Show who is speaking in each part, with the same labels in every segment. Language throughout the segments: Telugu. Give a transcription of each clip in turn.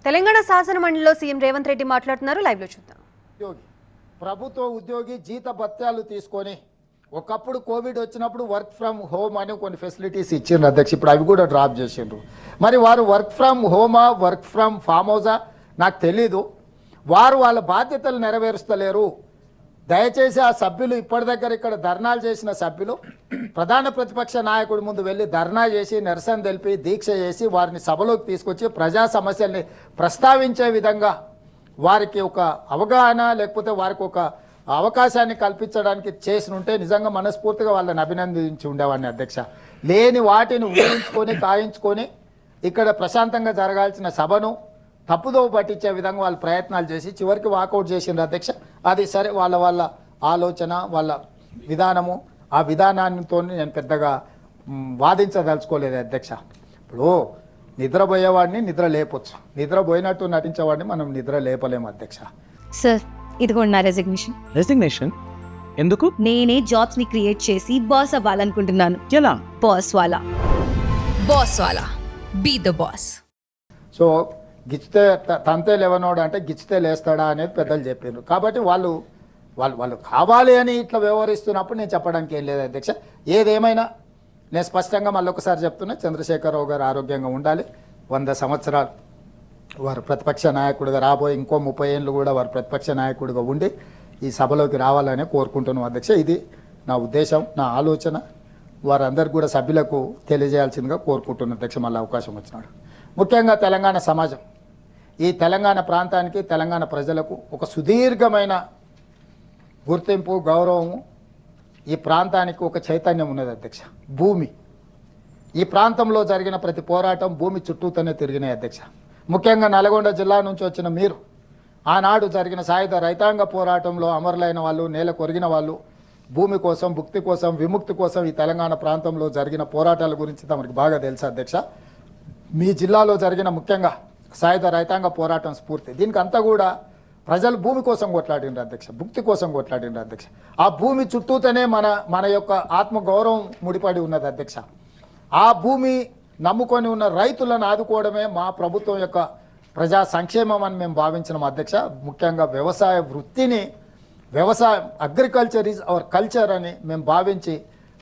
Speaker 1: తెలంగాణ శాసన మండలిలో సీఎం రేవంత్ రెడ్డి మాట్లాడుతున్నారు. లైవ్ లో చూద్దాం.
Speaker 2: ప్రభుత్వ ఉద్యోగి జీత భత్యాలు తీసుకొని ఒకప్పుడు కోవిడ్ వచ్చినప్పుడు వర్క్ ఫ్రమ్ హోమ్ అని కొన్ని ఫెసిలిటీస్ ఇచ్చిండ్రు అధ్యక్ష. ఇప్పుడు అవి కూడా డ్రాప్ చేసిండ్రు. మరి వారు వర్క్ ఫ్రమ్ హోమా వర్క్ ఫ్రమ్ ఫామ్ హౌసా నాకు తెలీదు. వారు వాళ్ళ బాధ్యతలు నెరవేరుస్తలేరు. దయచేసి ఆ సభ్యులు ఇప్పటి దగ్గర ఇక్కడ ధర్నాలు చేసిన సభ్యులు ప్రధాన ప్రతిపక్ష నాయకుడి ముందు వెళ్ళి ధర్నా చేసి నిరసన తెలిపి దీక్ష చేసి వారిని సభలోకి తీసుకొచ్చి ప్రజా సమస్యల్ని ప్రస్తావించే విధంగా వారికి ఒక అవగాహన లేకపోతే వారికి ఒక అవకాశాన్ని కల్పించడానికి చేసి ఉంటే నిజంగా మనస్ఫూర్తిగా వాళ్ళని అభినందించి ఉండేవాడిని అధ్యక్ష. లేని వాటిని ఊహించుకొని కాయించుకొని ఇక్కడ ప్రశాంతంగా జరగాల్సిన సభను తప్పుదోవ పట్టించే విధంగా వాళ్ళు ప్రయత్నాలు చేసి చివరికి వాకౌట్ చేసిండ్రు అధ్యక్ష. అది సరే, వాళ్ళ ఆలోచన వాళ్ళ విధానము. ఆ విధానానితో నేను పెద్దగా వాదించదలుచుకోలేదు అధ్యక్ష. ఇప్పుడు నిద్రపోయేవాడిని నిద్ర లేపొచ్చు, నిద్రపోయినట్టు నటించేవాడిని మనం నిద్ర లేపలేము అధ్యక్ష.
Speaker 3: సార్, ఇదిగోండి నా రెసిగ్నేషన్.
Speaker 4: ఎందుకు?
Speaker 3: నేనే జాబ్స్ ని క్రియేట్ చేసి బాస్ అవ్వాలనుకుంటున్నాను.
Speaker 4: ఎలా?
Speaker 3: బాస్ వాలా బీ ద బాస్.
Speaker 2: సో గిచ్చితే తంతే లేవనోడు అంటే గిచ్చితే లేస్తాడా అనేది పెద్దలు చెప్పారు. కాబట్టి వాళ్ళు కావాలి అని ఇట్లా వ్యవహరిస్తున్నప్పుడు నేను చెప్పడానికి ఏం లేదు అధ్యక్ష. ఏదేమైనా నేను స్పష్టంగా మళ్ళీ ఒకసారి చెప్తున్నా, చంద్రశేఖరరావు గారు ఆరోగ్యంగా ఉండాలి. 100 సంవత్సరాలు వారు ప్రతిపక్ష నాయకుడిగా రాబోయే ఇంకో 30 ఏళ్ళు కూడా వారు ప్రతిపక్ష నాయకుడిగా ఉండి ఈ సభలోకి రావాలని కోరుకుంటున్నాం అధ్యక్ష. ఇది నా ఉద్దేశం, నా ఆలోచన. వారందరికీ కూడా సభ్యులకు తెలియజేయాల్సిందిగా కోరుకుంటున్నాను అధ్యక్ష. మళ్ళీ అవకాశం వచ్చినాడు. ముఖ్యంగా తెలంగాణ సమాజం, ఈ తెలంగాణ ప్రాంతానికి తెలంగాణ ప్రజలకు ఒక సుదీర్ఘమైన గుర్తింపు గౌరవము, ఈ ప్రాంతానికి ఒక చైతన్యం ఉన్నది అధ్యక్ష. భూమి, ఈ ప్రాంతంలో జరిగిన ప్రతి పోరాటం భూమి చుట్టూతోనే తిరిగినాయి అధ్యక్ష. ముఖ్యంగా నల్గొండ జిల్లా నుంచి వచ్చిన మీరు ఆనాడు జరిగిన సాయుధ రైతాంగ పోరాటంలో అమరులైన వాళ్ళు, నేల కొరిగిన వాళ్ళు, భూమి కోసం, భుక్తి కోసం, విముక్తి కోసం ఈ తెలంగాణ ప్రాంతంలో జరిగిన పోరాటాల గురించి తమకు బాగా తెలుసు అధ్యక్ష. మీ జిల్లాలో జరిగిన ముఖ్యంగా సాయుధ రైతాంగ పోరాటం స్ఫూర్తి, దీనికి అంతా కూడా ప్రజలు భూమి కోసం కొట్లాడినారు అధ్యక్ష, భుక్తి కోసం కొట్లాడినారు అధ్యక్ష. ఆ భూమి చుట్టూతోనే మన యొక్క ఆత్మగౌరవం ముడిపడి ఉన్నది అధ్యక్ష. ఆ భూమి నమ్ముకొని ఉన్న రైతులను ఆదుకోవడమే మా ప్రభుత్వం యొక్క ప్రజా సంక్షేమం అని మేము భావించినాం అధ్యక్ష. ముఖ్యంగా వ్యవసాయ వృత్తిని, అగ్రికల్చర్ ఈజ్ అవర్ కల్చర్ అని మేము భావించి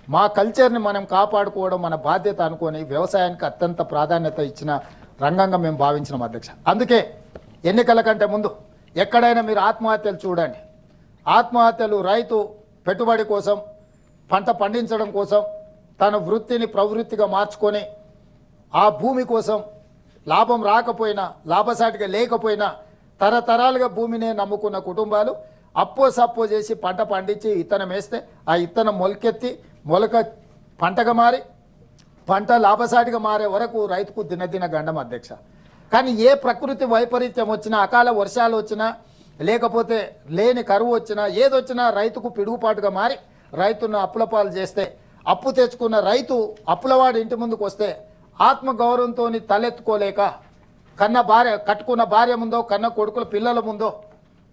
Speaker 2: మా కల్చర్ని మనం కాపాడుకోవడం మన బాధ్యత అనుకొని వ్యవసాయానికి అత్యంత ప్రాధాన్యత ఇచ్చిన రంగంగా మేము భావించినాం అధ్యక్ష. అందుకే ఎన్నికల కంటే ముందు ఎక్కడైనా మీరు ఆత్మహత్యలు చూడండి. ఆత్మహత్యలు రైతు పెట్టుబడి కోసం, పంట పండించడం కోసం, తన వృత్తిని ప్రవృత్తిగా మార్చుకొని ఆ భూమి కోసం లాభం రాకపోయినా, లాభసాటిగా లేకపోయినా తరతరాలుగా భూమినే నమ్ముకున్న కుటుంబాలు అప్పో సప్పో చేసి పంట పండించి ఇత్తనం వేస్తే ఆ ఇత్తనం మొలకెత్తి మొలక పంటగా మారి పంట లాభసాటిగా మారే వరకు రైతుకు దినదిన గండం అధ్యక్ష. కానీ ఏ ప్రకృతి వైపరీత్యం వచ్చినా, అకాల వర్షాలు వచ్చినా, లేకపోతే లేని కరువు వచ్చినా, ఏదొచ్చినా రైతుకు పిడుగుపాటుగా మారి రైతును అప్పులపాలు చేస్తే, అప్పు తెచ్చుకున్న రైతు అప్పులవాడి ఇంటి ముందుకు వస్తే ఆత్మగౌరవంతో తలెత్తుకోలేక కట్టుకున్న భార్య ముందో, కన్న కొడుకుల పిల్లల ముందో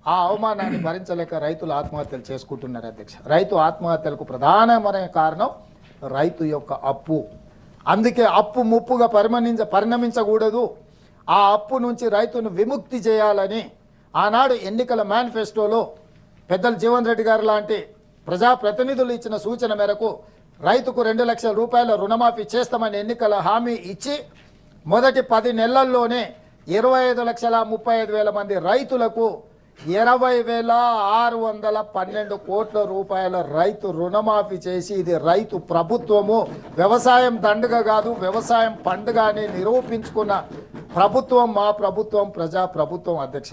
Speaker 2: ఆ అవమానాన్ని భరించలేక రైతులు ఆత్మహత్యలు చేసుకుంటున్నారు అధ్యక్ష. రైతు ఆత్మహత్యలకు ప్రధానమైన కారణం రైతు యొక్క అప్పు. అందుకే అప్పు ముప్పుగా పరిణమించకూడదు. ఆ అప్పు నుంచి రైతును విముక్తి చేయాలని ఆనాడు ఎన్నికల మేనిఫెస్టోలో పెద్దలు జీవన్ రెడ్డి గారు లాంటి ప్రజాప్రతినిధులు ఇచ్చిన సూచన మేరకు రైతుకు 2 లక్షల రూపాయల రుణమాఫీ చేస్తామని ఎన్నికల హామీ ఇచ్చి మొదటి 10 నెలల్లోనే 25,35,000 మంది రైతులకు 20,612 కోట్ల రూపాయల రైతు రుణమాఫీ చేసి ఇది రైతు ప్రభుత్వము, వ్యవసాయం దండుగ కాదు వ్యవసాయం పండుగ అని నిరూపించుకున్న ప్రభుత్వం మా ప్రభుత్వం, ప్రజా ప్రభుత్వం అధ్యక్ష.